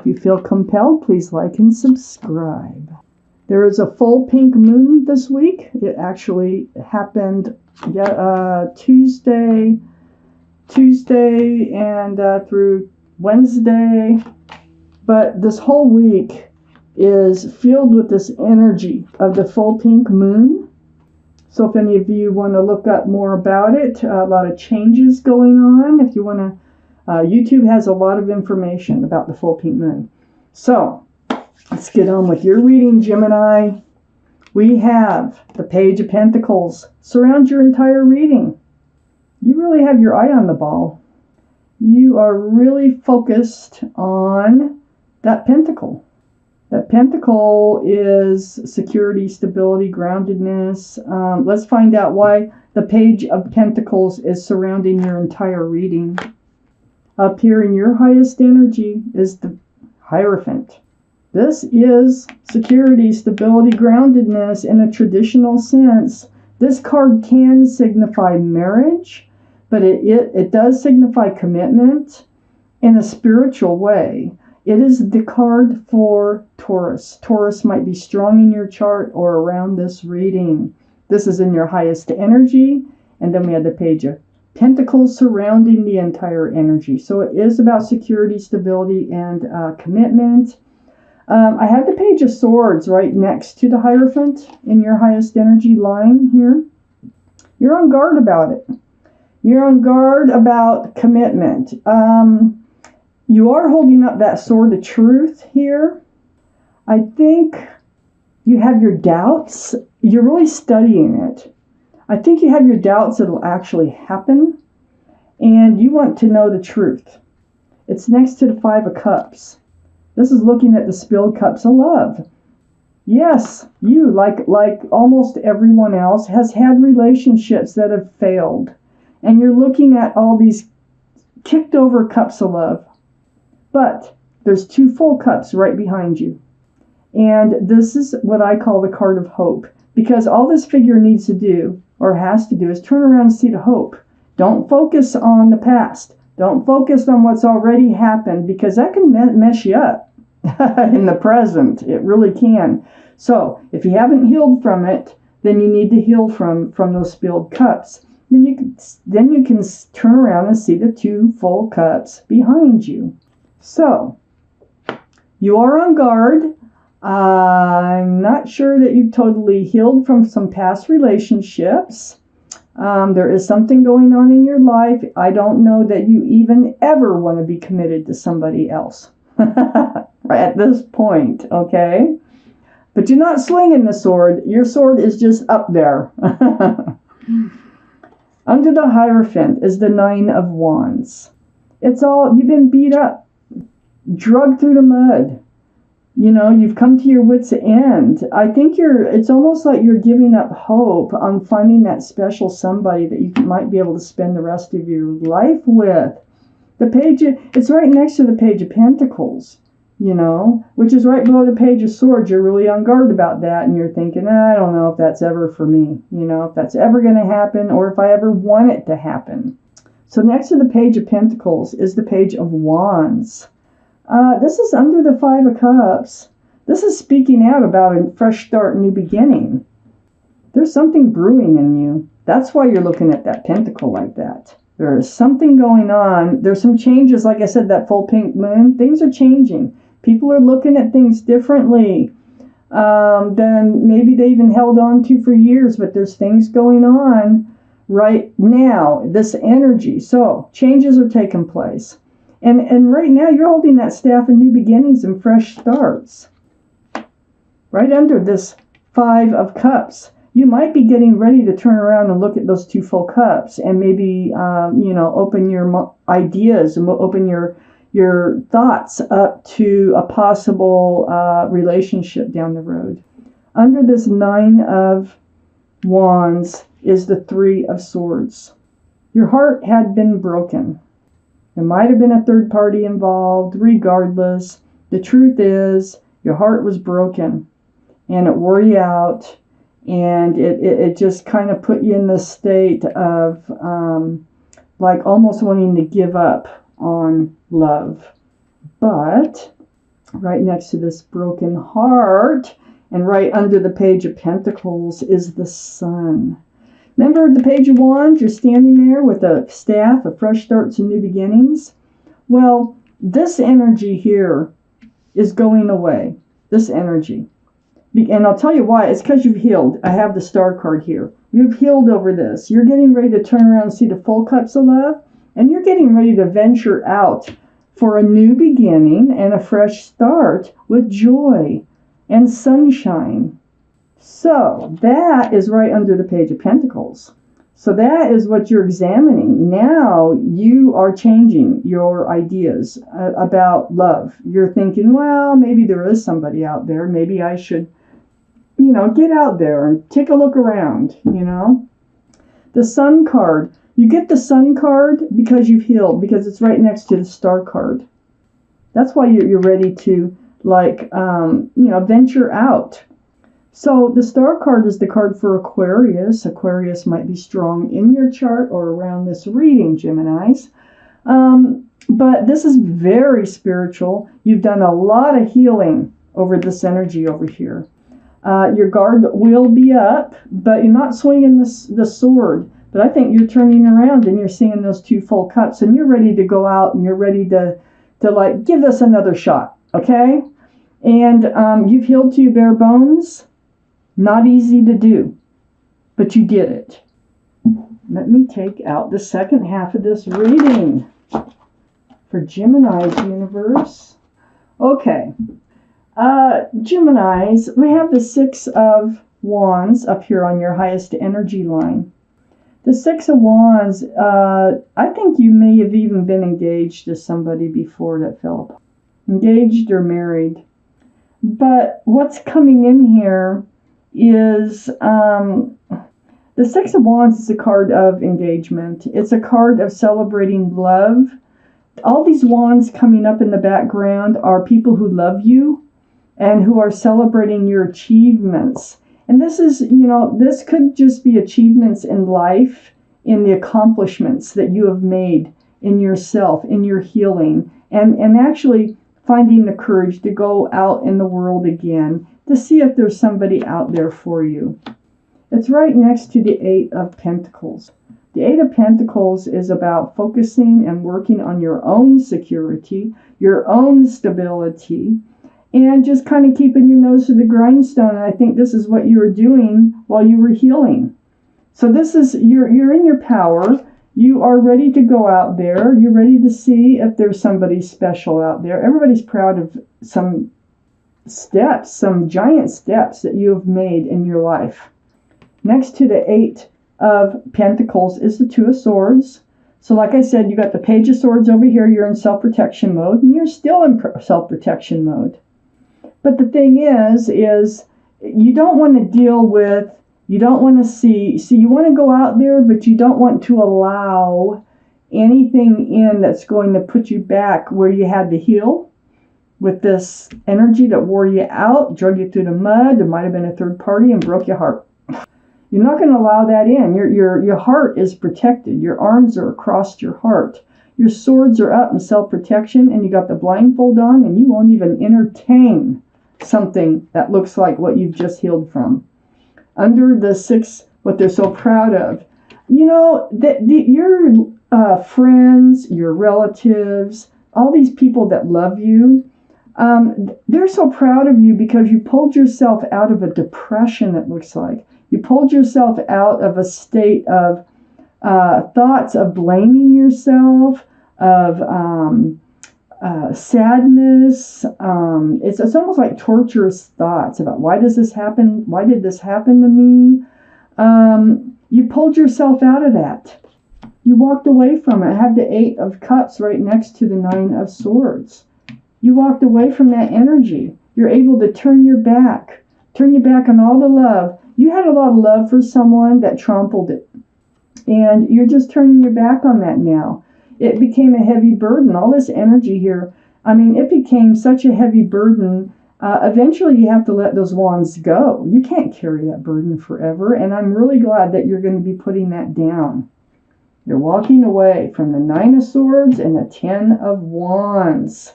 If you feel compelled, please like and subscribe. There is a full pink moon this week. It actually happened Tuesday and through Wednesday. But this whole week is filled with this energy of the full pink moon. So if any of you want to look up more about it, a lot of changes going on. If you want to, YouTube has a lot of information about the full pink moon. So let's get on with your reading, Gemini. We have the Page of Pentacles. Surround your entire reading. You really have your eye on the ball. You are really focused on that pentacle. That pentacle is security, stability, groundedness. Let's find out why the Page of Pentacles is surrounding your entire reading. Up here in your highest energy is the Hierophant. This is security, stability, groundedness in a traditional sense. This card can signify marriage, but it does signify commitment in a spiritual way. It is the card for Taurus. Taurus might be strong in your chart or around this reading. This is in your highest energy. And then we have the Page of Pentacles surrounding the entire energy. So it is about security, stability, and commitment. I have the Page of Swords right next to the Hierophant in your highest energy line here. You're on guard about it. You're on guard about commitment. You are holding up that sword of truth here. I think you have your doubts. You're really studying it. I think you have your doubts it'll actually happen. And you want to know the truth. It's next to the Five of Cups. This is looking at the spilled cups of love. Yes, you, like almost everyone else, has had relationships that have failed. And you're looking at all these kicked over cups of love. But there's two full cups right behind you. And this is what I call the card of hope. Because all this figure needs to do, or has to do, is turn around and see the hope. Don't focus on the past. Don't focus on what's already happened, because that can mess you up in the present. It really can. So if you haven't healed from it, then you need to heal from those spilled cups. Then you can turn around and see the two full cups behind you. So, you are on guard. I'm not sure that you've totally healed from some past relationships. There is something going on in your life. I don't know that you even ever want to be committed to somebody else at this point, okay? But you're not swinging the sword. Your sword is just up there. Under the Hierophant is the Nine of Wands. It's all, you've been beat up. Drugged through the mud. You know, you've come to your wits' end. I think it's almost like you're giving up hope on finding that special somebody that you might be able to spend the rest of your life with. It's right next to the Page of Pentacles, you know, which is right below the Page of Swords. You're really on guard about that, and you're thinking, I don't know if that's ever for me, you know, if that's ever going to happen, or if I ever want it to happen. So next to the Page of Pentacles is the Page of Wands. This is under the Five of Cups. This is speaking out about a fresh start, new beginning. There's something brewing in you. That's why you're looking at that pentacle like that. There is something going on. There's some changes. Like I said, that full pink moon, things are changing. People are looking at things differently than maybe they even held on to for years. But there's things going on right now, this energy. So changes are taking place. And right now, you're holding that staff of new beginnings and fresh starts. Right under this Five of Cups. You might be getting ready to turn around and look at those two full cups and maybe, open your ideas and open your thoughts up to a possible relationship down the road. Under this Nine of Wands is the Three of Swords. Your heart had been broken. There might have been a third party involved. Regardless, the truth is your heart was broken and it wore you out, and it just kind of put you in this state of like almost wanting to give up on love. But Right next to this broken heart, and right under the Page of Pentacles is the Sun. Remember the Page of Wands? You're standing there with a staff of fresh starts and new beginnings. Well, this energy here is going away. This energy. And I'll tell you why. It's because you've healed. I have the Star card here. You've healed over this. You're getting ready to turn around and see the full cups of love. And you're getting ready to venture out for a new beginning and a fresh start with joy and sunshine. So that is right under the Page of Pentacles. So that is what you're examining. Now you are changing your ideas about love. You're thinking, well, maybe there is somebody out there. Maybe I should, get out there and take a look around, The Sun card. You get the Sun card because you've healed, because it's right next to the Star card. That's why you're ready to, venture out. So the Star card is the card for Aquarius. Aquarius might be strong in your chart or around this reading, Geminis. But this is very spiritual. You've done a lot of healing over this energy over here. Your guard will be up, but you're not swinging the sword. But I think you're turning around and you're seeing those two full cups, and you're ready to go out and you're ready to give this another shot, okay? And you've healed to your bare bones. Not easy to do, but you did it. Let me take out the second half of this reading for Gemini's universe. Okay. Geminis, we have the Six of Wands up here on your highest energy line. The Six of Wands, I think you may have even been engaged to somebody before that fell apart. Engaged or married. But what's coming in here is the Six of Wands is a card of engagement. It's a card of celebrating love. All these wands coming up in the background are people who love you and who are celebrating your achievements. And this is, this could just be achievements in life, in the accomplishments that you have made in yourself, in your healing, and actually finding the courage to go out in the world again to see if there's somebody out there for you. It's right next to the Eight of Pentacles. The Eight of Pentacles is about focusing and working on your own security, your own stability, and just kind of keeping your nose to the grindstone. And I think this is what you were doing while you were healing. So this is, you're in your power. You are ready to go out there. You're ready to see if there's somebody special out there. Everybody's proud of some steps, some giant steps that you have made in your life. Next to the Eight of Pentacles is the Two of Swords. So like I said, you got the Page of Swords over here. You're in self-protection mode, and you're still in self-protection mode. But the thing is you don't want to deal with, you don't want to see you want to go out there, but you don't want to allow anything in that's going to put you back where you had to heal with this energy that wore you out, drug you through the mud. There might have been a third party and broke your heart. You're not going to allow that in. Your heart is protected. Your arms are across your heart. Your swords are up in self-protection, and you got the blindfold on, and you won't even entertain something that looks like what you've just healed from. Under the six, what they're so proud of. Your friends, your relatives, all these people that love you, they're so proud of you because you pulled yourself out of a depression, it looks like. You pulled yourself out of a state of thoughts of blaming yourself, of sadness. It's almost like torturous thoughts about why does this happen? Why did this happen to me? You pulled yourself out of that. You walked away from it. I have the Eight of Cups right next to the Nine of Swords. You walked away from that energy. You're able to turn your back on all the love. You had a lot of love for someone that trampled it. And you're just turning your back on that now. It became a heavy burden. All this energy here, it became such a heavy burden. Eventually you have to let those wands go. You can't carry that burden forever. And I'm really glad that you're going to be putting that down. You're walking away from the Nine of Swords and the Ten of Wands.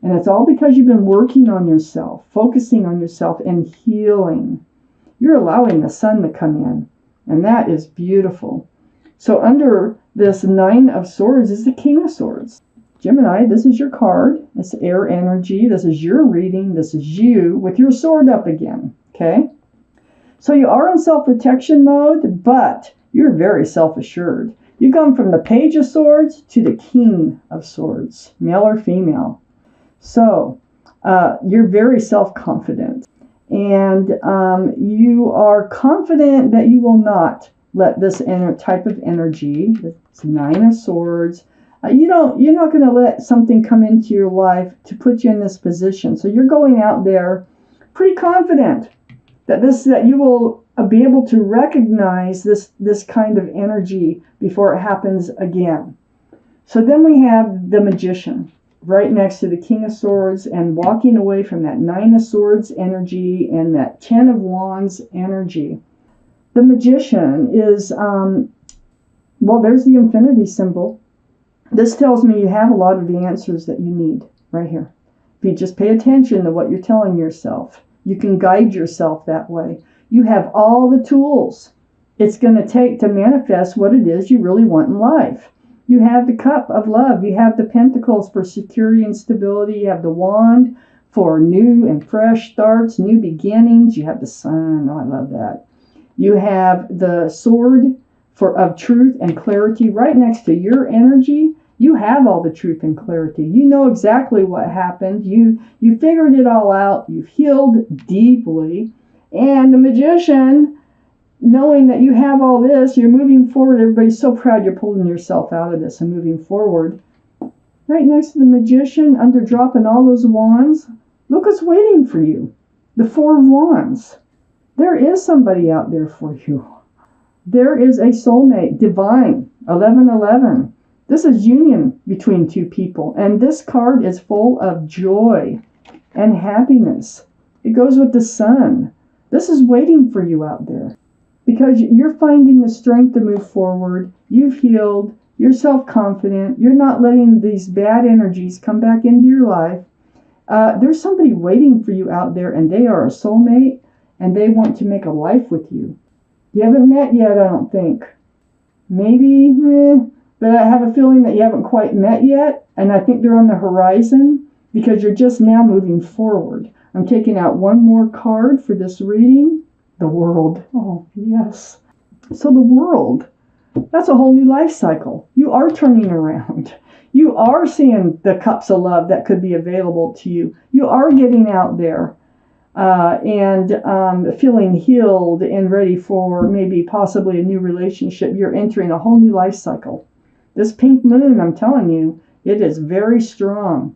And it's all because you've been working on yourself, focusing on yourself, and healing. You're allowing the sun to come in, and that is beautiful. So under this Nine of Swords is the King of Swords. Gemini, this is your card. It's air energy. This is your reading. This is you with your sword up again, okay? So you are in self-protection mode, but you're very self-assured. You've gone from the Page of Swords to the King of Swords, male or female. So you're very self-confident. And you are confident that you will not let this type of energy, this Nine of Swords, you're not going to let something come into your life to put you in this position. So you're going out there pretty confident that you will be able to recognize this kind of energy before it happens again. So then we have the Magician right next to the King of Swords, and walking away from that Nine of Swords energy and that Ten of Wands energy. The Magician is, there's the infinity symbol. This tells me you have a lot of the answers that you need right here. If you just pay attention to what you're telling yourself, you can guide yourself that way. You have all the tools it's going to take to manifest what it is you really want in life. You have the Cup of Love. You have the Pentacles for security and stability. You have the Wand for new and fresh starts, new beginnings. You have the Sun. Oh, I love that. You have the Sword of truth and clarity right next to your energy. You have all the truth and clarity. You know exactly what happened. You figured it all out. You've healed deeply. And the Magician, knowing that you have all this, you're moving forward. Everybody's so proud you're pulling yourself out of this and moving forward. Right next to the Magician, under dropping all those wands, look what's waiting for you. The Four of Wands. There is somebody out there for you. There is a soulmate, divine, 1111. This is union between two people. And this card is full of joy and happiness. It goes with the Sun. This is waiting for you out there because you're finding the strength to move forward. You've healed. You're self-confident. You're not letting these bad energies come back into your life. There's somebody waiting for you out there, and they are a soulmate, and they want to make a life with you. You haven't met yet, I don't think. Maybe, but I have a feeling that you haven't quite met yet, and I think they're on the horizon because you're just now moving forward. I'm taking out one more card for this reading. The World. Oh, yes. So the World, that's a whole new life cycle. You are turning around. You are seeing the cups of love that could be available to you. You are getting out there and feeling healed and ready for maybe possibly a new relationship. You're entering a whole new life cycle. This pink moon, I'm telling you, it is very strong.